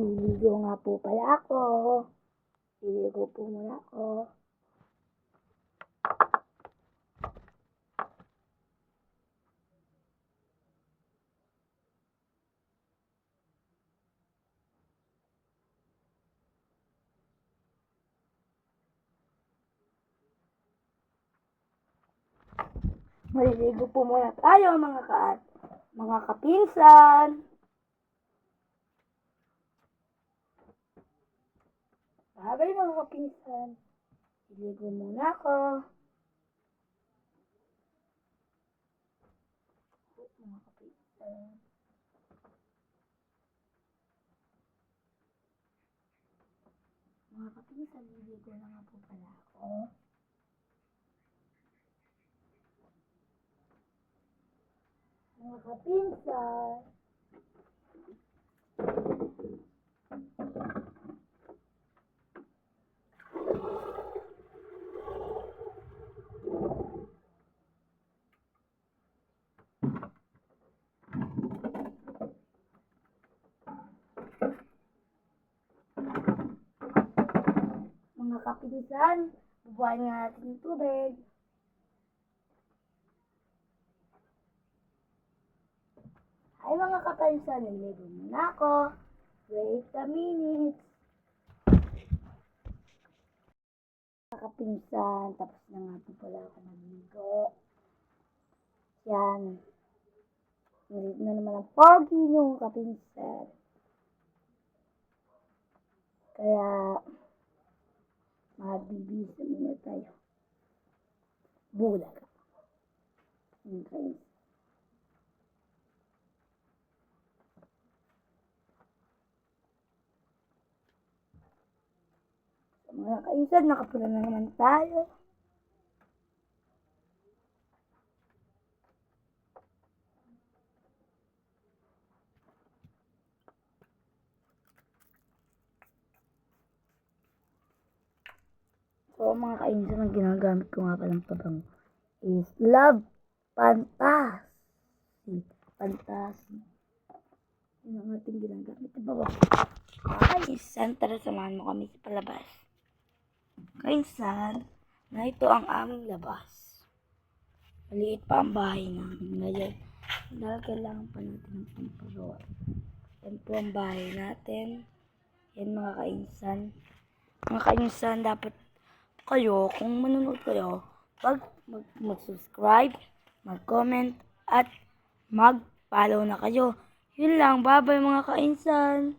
Naliligo nga po pala ako. Liligo po muna ako. Maliligo po muna tayo mga kapinsan. Bagay mga kapinsan. Liligo muna ako. Mga kapinsan. Mga kapinsan, liligo na nga po pala ako. Mga kapinsan. Mga kapinsan, bubuhayin nga natin yung tubig. Hi mga kapinsan, naliligo muna ako. Wait a minute. Mga kapinsan, tapos na nga po pala ako maligo. Yan. Naligo na naman ang pogi yung kapinsan. Kaya, magbibis na tayo. Bulag. Okay. Mga kainsan, nakapula na naman tayo. So, mga kainsan, ang ginagamit ko nga palang pabango is Love Fantasy. Fantasy. Yun ang ating ginagamit na pabango. Kainsan, tara samahan mo kami sa palabas. Kainsan, na ito ang aming labas. Maliit pa ang bahay namin ngayon. Dahil kailangan pa natin ng pampagawa. Yan po ang bahay natin. Yan mga kainsan. Mga kainsan, dapat kayo, kung manonood kayo, mag-subscribe, mag-comment, at mag-follow na kayo. Yun lang. Bye-bye mga kainsan.